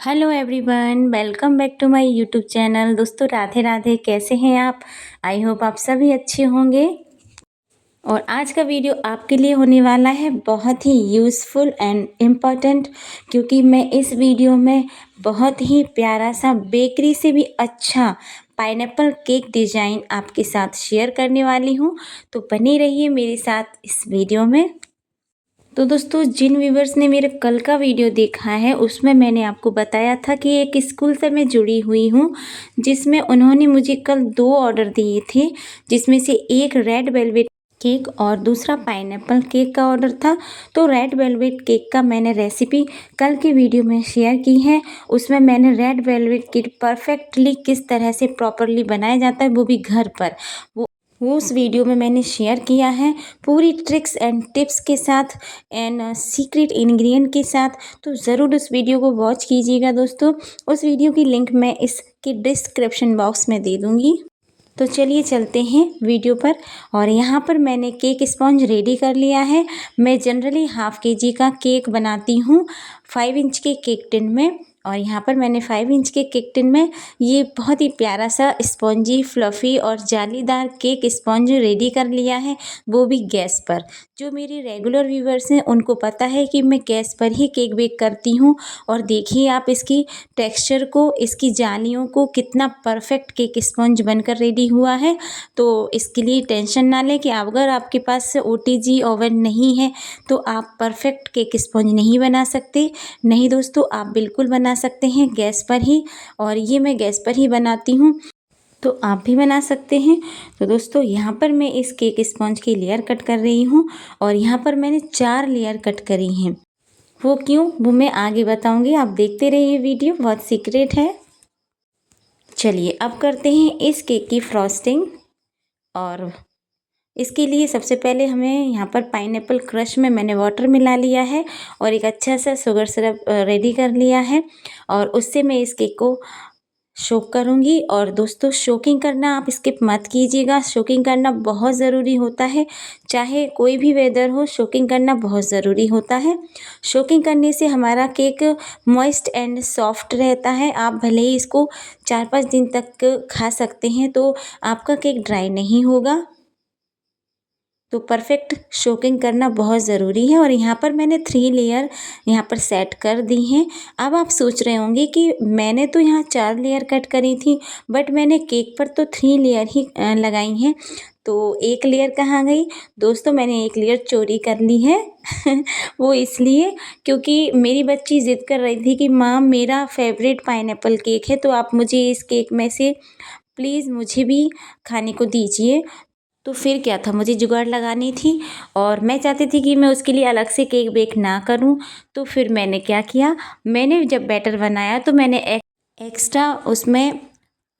Hello everyone, welcome back to my YouTube channel. दोस्तों राधे राधे, कैसे हैं आप? आई होप आप सभी अच्छे होंगे। और आज का वीडियो आपके लिए होने वाला है बहुत ही यूज़फुल एंड इम्पॉर्टेंट, क्योंकि मैं इस वीडियो में बहुत ही प्यारा सा बेकरी से भी अच्छा पाइनएप्पल केक डिज़ाइन आपके साथ शेयर करने वाली हूँ। तो बने रहिए मेरे साथ इस वीडियो में। तो दोस्तों, जिन व्यूवर्स ने मेरे कल का वीडियो देखा है उसमें मैंने आपको बताया था कि एक स्कूल से मैं जुड़ी हुई हूँ, जिसमें उन्होंने मुझे कल 2 ऑर्डर दिए थे, जिसमें से एक रेड वेलवेट केक और दूसरा पाइनएप्पल केक का ऑर्डर था। तो रेड वेलवेट केक का मैंने रेसिपी कल की वीडियो में शेयर की है। उसमें मैंने रेड वेलवेट केक परफेक्टली किस तरह से प्रॉपरली बनाया जाता है, वो भी घर पर, वो उस वीडियो में मैंने शेयर किया है पूरी ट्रिक्स एंड टिप्स के साथ एंड सीक्रेट इंग्रेडिएंट के साथ। तो ज़रूर उस वीडियो को वॉच कीजिएगा दोस्तों। उस वीडियो की लिंक मैं इसके डिस्क्रिप्शन बॉक्स में दे दूँगी। तो चलिए चलते हैं वीडियो पर। और यहाँ पर मैंने केक स्पॉन्ज रेडी कर लिया है। मैं जनरली हाफ़ केजी का केक बनाती हूँ 5 इंच के केक टिन में। और यहाँ पर मैंने 5 इंच के केक टिन में ये बहुत ही प्यारा सा स्पॉन्जी फ्लफ़ी और जालीदार केक स्पॉन्ज रेडी कर लिया है, वो भी गैस पर। जो मेरे रेगुलर व्यूवर्स हैं उनको पता है कि मैं गैस पर ही केक बेक करती हूँ। और देखिए आप इसकी टेक्सचर को, इसकी जालियों को, कितना परफेक्ट केक स्पॉन्ज बनकर रेडी हुआ है। तो इसके लिए टेंशन ना लें कि अगर आपके पास ओटीजी ओवन नहीं है तो आप परफेक्ट केक स्पॉन्ज नहीं बना सकते। नहीं दोस्तों, आप बिल्कुल बना सकते हैं गैस पर ही। और ये मैं गैस पर ही बनाती हूँ, तो आप भी बना सकते हैं। तो दोस्तों, यहाँ पर मैं इस केक स्पॉन्ज की लेयर कट कर रही हूँ और यहाँ पर मैंने 4 लेयर कट करी हैं। वो क्यों, वो मैं आगे बताऊँगी, आप देखते रहिए वीडियो, बहुत सीक्रेट है। चलिए अब करते हैं इस केक की फ्रॉस्टिंग। और इसके लिए सबसे पहले हमें यहाँ पर पाइनएप्पल क्रश में मैंने वाटर मिला लिया है और एक अच्छा सा शुगर सिरप रेडी कर लिया है। और उससे मैं इस केक को सोक करूँगी। और दोस्तों, सोकिंग करना आप स्किप मत कीजिएगा, सोकिंग करना बहुत ज़रूरी होता है। चाहे कोई भी वेदर हो, सोकिंग करना बहुत ज़रूरी होता है। सोकिंग करने से हमारा केक मॉइस्ट एंड सॉफ्ट रहता है। आप भले ही इसको 4-5 दिन तक खा सकते हैं, तो आपका केक ड्राई नहीं होगा। तो परफेक्ट सोकिंग करना बहुत ज़रूरी है। और यहाँ पर मैंने 3 लेयर यहाँ पर सेट कर दी हैं। अब आप सोच रहे होंगे कि मैंने तो यहाँ 4 लेयर कट करी थी, बट मैंने केक पर तो 3 लेयर ही लगाई हैं, तो 1 लेयर कहाँ गई? दोस्तों, मैंने 1 लेयर चोरी कर ली है। वो इसलिए क्योंकि मेरी बच्ची ज़िद कर रही थी कि माँ, मेरा फेवरेट पाइनएप्पल केक है, तो आप मुझे इस केक में से प्लीज़ मुझे भी खाने को दीजिए। तो फिर क्या था, मुझे जुगाड़ लगानी थी और मैं चाहती थी कि मैं उसके लिए अलग से केक बेक ना करूं। तो फिर मैंने क्या किया, मैंने जब बैटर बनाया तो मैंने एक्स्ट्रा उसमें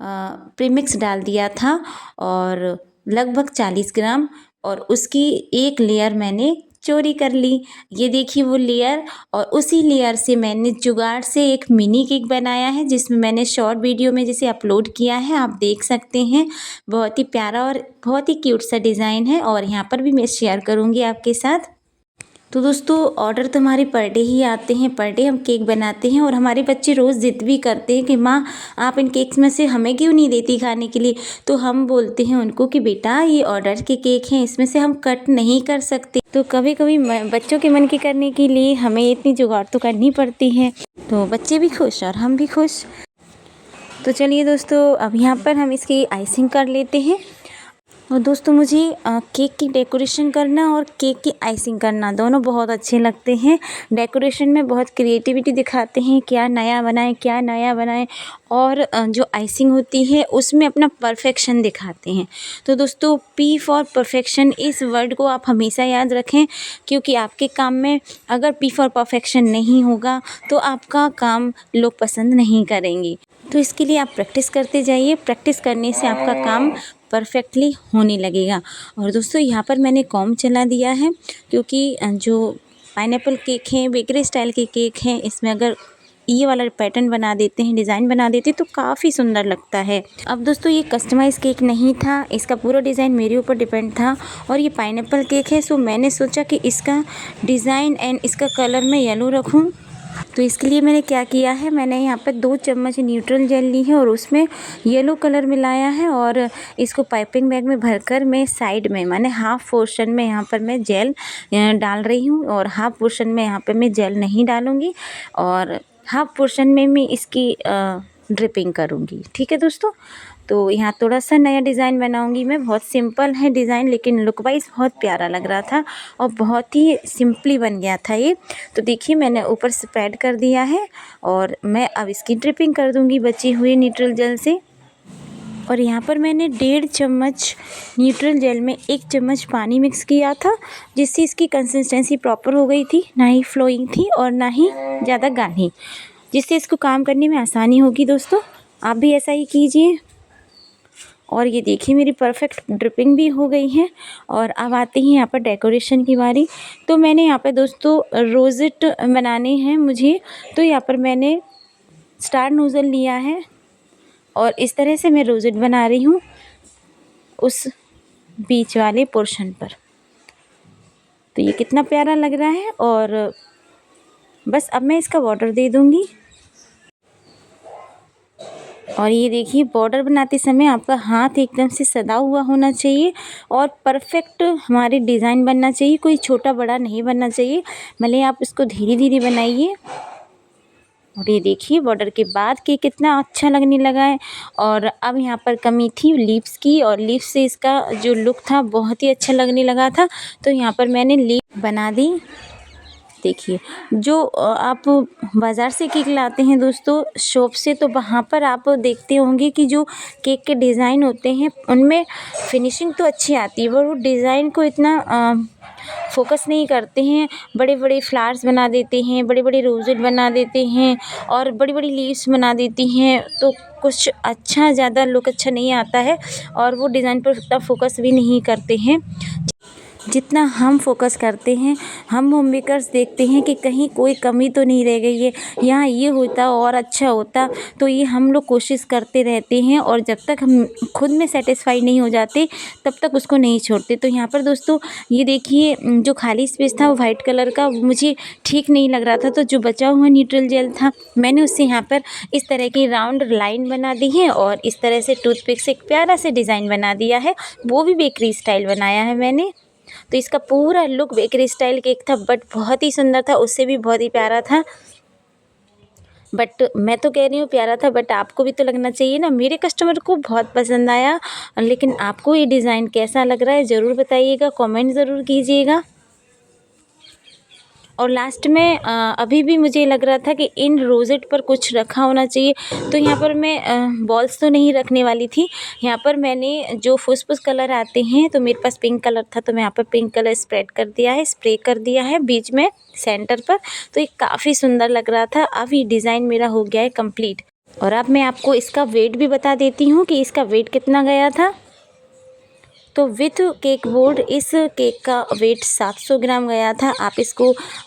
प्रीमिक्स डाल दिया था, और लगभग 40 ग्राम, और उसकी 1 लेयर मैंने चोरी कर ली। ये देखिए वो लेयर। और उसी लेयर से मैंने जुगाड़ से एक मिनी केक बनाया है, जिसमें मैंने शॉर्ट वीडियो में जिसे अपलोड किया है, आप देख सकते हैं। बहुत ही प्यारा और बहुत ही क्यूट सा डिज़ाइन है, और यहाँ पर भी मैं शेयर करूँगी आपके साथ। तो दोस्तों, ऑर्डर तो हमारे पर डे ही आते हैं, पर डे हम केक बनाते हैं, और हमारे बच्चे रोज़ ज़िद भी करते हैं कि माँ, आप इन केक्स में से हमें क्यों नहीं देती खाने के लिए। तो हम बोलते हैं उनको कि बेटा, ये ऑर्डर के केक हैं, इसमें से हम कट नहीं कर सकते। तो कभी कभी बच्चों के मन की करने के लिए हमें इतनी जुगाड़ तो करनी पड़ती है। तो बच्चे भी खुश और हम भी खुश। तो चलिए दोस्तों, अब यहाँ पर हम इसकी आइसिंग कर लेते हैं। और दोस्तों, मुझे केक की डेकोरेशन करना और केक की आइसिंग करना दोनों बहुत अच्छे लगते हैं। डेकोरेशन में बहुत क्रिएटिविटी दिखाते हैं, क्या नया बनाएं, क्या नया बनाएं। और जो आइसिंग होती है उसमें अपना परफेक्शन दिखाते हैं। तो दोस्तों, पी फॉर परफेक्शन, इस वर्ड को आप हमेशा याद रखें, क्योंकि आपके काम में अगर पी फॉर परफेक्शन नहीं होगा तो आपका काम लोग पसंद नहीं करेंगे। तो इसके लिए आप प्रैक्टिस करते जाइए, प्रैक्टिस करने से आपका काम परफेक्टली होने लगेगा। और दोस्तों, यहाँ पर मैंने कॉम चला दिया है, क्योंकि जो पाइनएप्पल केक हैं, बेकरी स्टाइल के केक हैं, इसमें अगर ये वाला पैटर्न बना देते हैं, डिज़ाइन बना देते हैं, तो काफ़ी सुंदर लगता है। अब दोस्तों, ये कस्टमाइज़ केक नहीं था, इसका पूरा डिज़ाइन मेरे ऊपर डिपेंड था। और ये पाइनएप्पल केक है, सो मैंने सोचा कि इसका डिज़ाइन एंड इसका कलर मैं येलो रखूँ। तो इसके लिए मैंने क्या किया है, मैंने यहाँ पर 2 चम्मच न्यूट्रल जेल ली है और उसमें येलो कलर मिलाया है और इसको पाइपिंग बैग में भरकर मैं साइड में माने हाफ पोर्शन में यहाँ पर मैं जेल डाल रही हूँ और हाफ पोर्शन में यहाँ पर मैं जेल नहीं डालूँगी और हाफ पोर्शन में मैं इसकी ड्रिपिंग करूँगी। ठीक है दोस्तों, तो यहाँ थोड़ा सा नया डिज़ाइन बनाऊंगी मैं। बहुत सिंपल है डिज़ाइन, लेकिन लुक वाइज बहुत प्यारा लग रहा था और बहुत ही सिंपली बन गया था ये। तो देखिए मैंने ऊपर स्प्रेड कर दिया है और मैं अब इसकी ड्रिपिंग कर दूंगी बची हुई न्यूट्रल जेल से। और यहाँ पर मैंने 1.5 चम्मच न्यूट्रल जेल में 1 चम्मच पानी मिक्स किया था, जिससे इसकी कंसिस्टेंसी प्रॉपर हो गई थी, ना ही फ्लोइंग थी और ना ही ज़्यादा गाढ़ी, जिससे इसको काम करने में आसानी होगी। दोस्तों आप भी ऐसा ही कीजिए। और ये देखिए मेरी परफेक्ट ड्रिपिंग भी हो गई है। और अब आते हैं यहाँ पर डेकोरेशन की बारी। तो मैंने यहाँ पर दोस्तों रोज़ेट बनाने हैं मुझे, तो यहाँ पर मैंने स्टार नोज़ल लिया है और इस तरह से मैं रोज़ेट बना रही हूँ उस बीच वाले पोर्शन पर। तो ये कितना प्यारा लग रहा है। और बस अब मैं इसका बॉर्डर दे दूँगी। और ये देखिए बॉर्डर बनाते समय आपका हाथ एकदम से सदा हुआ होना चाहिए और परफेक्ट हमारी डिज़ाइन बनना चाहिए, कोई छोटा बड़ा नहीं बनना चाहिए। भले आप इसको धीरे धीरे बनाइए। और ये देखिए बॉर्डर के बाद के कितना अच्छा लगने लगा है। और अब यहाँ पर कमी थी लिप्स की, और लिप्स से इसका जो लुक था बहुत ही अच्छा लगने लगा था, तो यहाँ पर मैंने लिप बना दी। देखिए जो आप बाज़ार से केक लाते हैं दोस्तों शॉप से, तो वहाँ पर आप देखते होंगे कि जो केक के डिज़ाइन होते हैं उनमें फिनिशिंग तो अच्छी आती है, पर वो डिज़ाइन को इतना फोकस नहीं करते हैं। बड़े बड़े फ्लावर्स बना देते हैं, बड़े बड़े रोजेट बना देते हैं और बड़ी बड़ी लीव्स बना देती हैं, तो कुछ अच्छा ज़्यादा लुक अच्छा नहीं आता है और वो डिज़ाइन पर उतना फोकस भी नहीं करते हैं जितना हम फोकस करते हैं। हम होम मेकर्स देखते हैं कि कहीं कोई कमी तो नहीं रह गई है, यहाँ ये होता और अच्छा होता, तो ये हम लोग कोशिश करते रहते हैं और जब तक हम खुद में सेटिस्फाई नहीं हो जाते तब तक उसको नहीं छोड़ते। तो यहाँ पर दोस्तों ये देखिए जो खाली स्पेस था वो वाइट कलर का मुझे ठीक नहीं लग रहा था, तो जो बचा हुआ न्यूट्रल जेल था मैंने उससे यहाँ पर इस तरह की राउंड लाइन बना दी है और इस तरह से टूथपिक से एक प्यारा से डिज़ाइन बना दिया है। वो भी बेकरी स्टाइल बनाया है मैंने। तो इसका पूरा लुक बेकरी स्टाइल केक था, बट बहुत ही सुंदर था, उससे भी बहुत ही प्यारा था। बट मैं तो कह रही हूँ प्यारा था, बट आपको भी तो लगना चाहिए ना। मेरे कस्टमर को बहुत पसंद आया, लेकिन आपको ये डिज़ाइन कैसा लग रहा है ज़रूर बताइएगा, कमेंट ज़रूर कीजिएगा। और लास्ट में अभी भी मुझे लग रहा था कि इन रोजेट पर कुछ रखा होना चाहिए, तो यहाँ पर मैं बॉल्स तो नहीं रखने वाली थी। यहाँ पर मैंने जो फुसफुस कलर आते हैं, तो मेरे पास पिंक कलर था, तो मैं यहाँ पर पिंक कलर स्प्रेड कर दिया है, स्प्रे कर दिया है बीच में सेंटर पर, तो ये काफ़ी सुंदर लग रहा था। अब ये डिज़ाइन मेरा हो गया है कंप्लीट। और अब मैं आपको इसका वेट भी बता देती हूँ कि इसका वेट कितना गया था। तो विथ केक बोर्ड इस केक का वेट 700 ग्राम गया था। आप इसको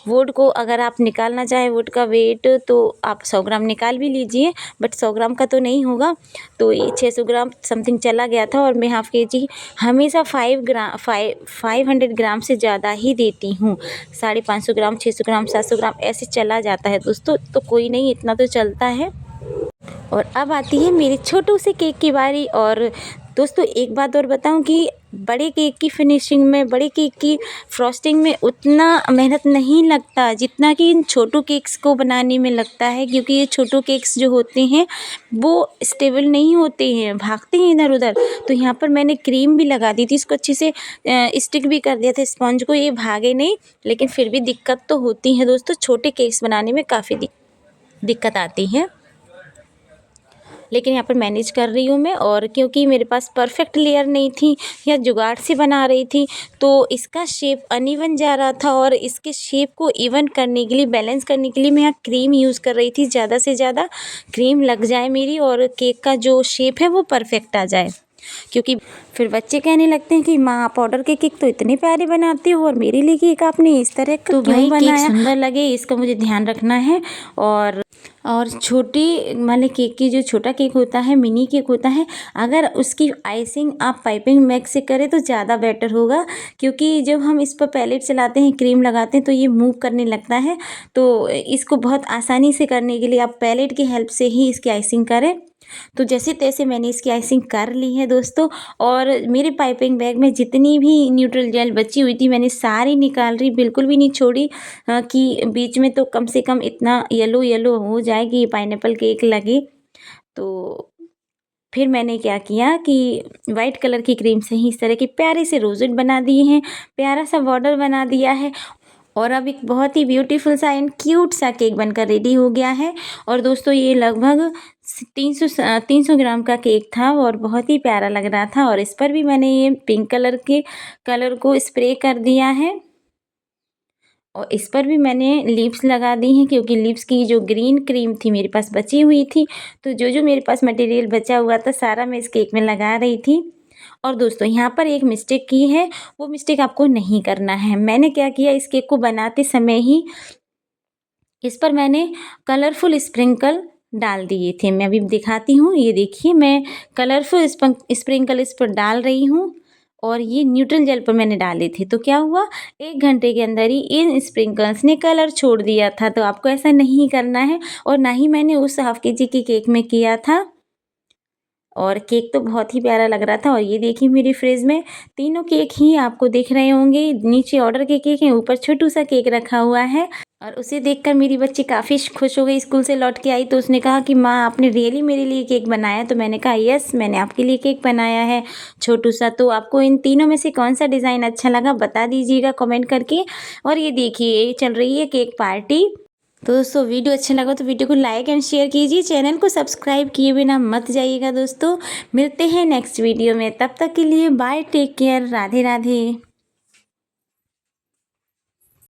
वुड को अगर आप निकालना चाहें वुड का वेट, तो आप 100 ग्राम निकाल भी लीजिए, बट 100 ग्राम का तो नहीं होगा, तो ये 600 ग्राम समथिंग चला गया था। और मैं हाफ़ केजी हमेशा 500 ग्राम से ज़्यादा ही देती हूँ। 550 ग्राम, 600 ग्राम, 700 ग्राम ऐसे चला जाता है दोस्तों, तो कोई नहीं, इतना तो चलता है। और अब आती है मेरे छोटू से केक की बारी। और दोस्तों एक बात और बताऊं कि बड़े केक की फिनिशिंग में, बड़े केक की फ्रॉस्टिंग में उतना मेहनत नहीं लगता जितना कि इन छोटू केक्स को बनाने में लगता है, क्योंकि ये छोटू केक्स जो होते हैं वो स्टेबल नहीं होते हैं, भागते हैं इधर उधर। तो यहाँ पर मैंने क्रीम भी लगा दी थी, इसको अच्छे से स्टिक भी कर दिया था स्पंज को, ये भागे नहीं, लेकिन फिर भी दिक्कत तो होती है दोस्तों, छोटे केक्स बनाने में काफ़ी दिक्कत आती है, लेकिन यहाँ पर मैनेज कर रही हूँ मैं। और क्योंकि मेरे पास परफेक्ट लेयर नहीं थी या जुगाड़ से बना रही थी, तो इसका शेप अनइवन जा रहा था, और इसके शेप को इवन करने के लिए, बैलेंस करने के लिए मैं यहाँ क्रीम यूज़ कर रही थी, ज़्यादा से ज़्यादा क्रीम लग जाए मेरी और केक का जो शेप है वो परफेक्ट आ जाए। क्योंकि फिर बच्चे कहने लगते हैं कि माँ आप ऑर्डर के केक तो इतने प्यारे बनाती हो और मेरे लिए केक आपने इस तरह का तो भाई केक सुंदर लगे, इसका मुझे ध्यान रखना है। और और छोटी वाले केक की जो छोटा केक होता है, मिनी केक होता है, अगर उसकी आइसिंग आप पाइपिंग बैग से करें तो ज़्यादा बेटर होगा, क्योंकि जब हम इस पर पैलेट चलाते हैं, क्रीम लगाते हैं तो ये मूव करने लगता है। तो इसको बहुत आसानी से करने के लिए आप पैलेट की हेल्प से ही इसकी आइसिंग करें। तो जैसे तैसे मैंने इसकी आइसिंग कर ली है दोस्तों, और मेरे पाइपिंग बैग में जितनी भी न्यूट्रल जेल बची हुई थी मैंने सारी निकाल रही, बिल्कुल भी नहीं छोड़ी कि बीच में तो कम से कम इतना येलो येलो हो जाए कि पाइनएप्पल केक लगे। तो फिर मैंने क्या किया कि वाइट कलर की क्रीम से ही इस तरह के प्यारे से रोजेट बना दिए हैं, प्यारा सा बॉर्डर बना दिया है, और अब एक बहुत ही ब्यूटीफुल सा एंड क्यूट सा केक बनकर रेडी हो गया है। और दोस्तों ये लगभग 300 ग्राम का केक था और बहुत ही प्यारा लग रहा था। और इस पर भी मैंने ये पिंक कलर के कलर को स्प्रे कर दिया है, और इस पर भी मैंने लिप्स लगा दी हैं, क्योंकि लिप्स की जो ग्रीन क्रीम थी मेरे पास बची हुई थी, तो जो जो मेरे पास मटेरियल बचा हुआ था सारा मैं इस केक में लगा रही थी। और दोस्तों यहाँ पर एक मिस्टेक की है, वो मिस्टेक आपको नहीं करना है। मैंने क्या किया, इस केक को बनाते समय ही इस पर मैंने कलरफुल स्प्रिंकल डाल दिए थे। मैं अभी दिखाती हूँ, ये देखिए मैं कलरफुल स्प्रिंकल इस पर डाल रही हूँ, और ये न्यूट्रल जेल पर मैंने डाले थे। तो क्या हुआ, 1 घंटे के अंदर ही इन स्प्रिंकल्स ने कलर छोड़ दिया था। तो आपको ऐसा नहीं करना है, और ना ही मैंने उस हाफ केजी के केक में किया था। और केक तो बहुत ही प्यारा लग रहा था। और ये देखिए मेरी फ्रिज में तीनों केक ही आपको दिख रहे होंगे, नीचे ऑर्डर के केक हैं, ऊपर छोटू सा केक रखा हुआ है। और उसे देखकर मेरी बच्ची काफ़ी खुश हो गई, स्कूल से लौट के आई तो उसने कहा कि माँ आपने रियली मेरे लिए केक बनाया। तो मैंने कहा यस, मैंने आपके लिए केक बनाया है छोटू सा। तो आपको इन तीनों में से कौन सा डिज़ाइन अच्छा लगा बता दीजिएगा कमेंट करके। और ये देखिए चल रही है केक पार्टी। तो दोस्तों वीडियो अच्छा लगा तो वीडियो को लाइक एंड शेयर कीजिए, चैनल को सब्सक्राइब किए बिना मत जाइएगा दोस्तों। मिलते हैं नेक्स्ट वीडियो में, तब तक के लिए bye, take care, Radhe Radhe.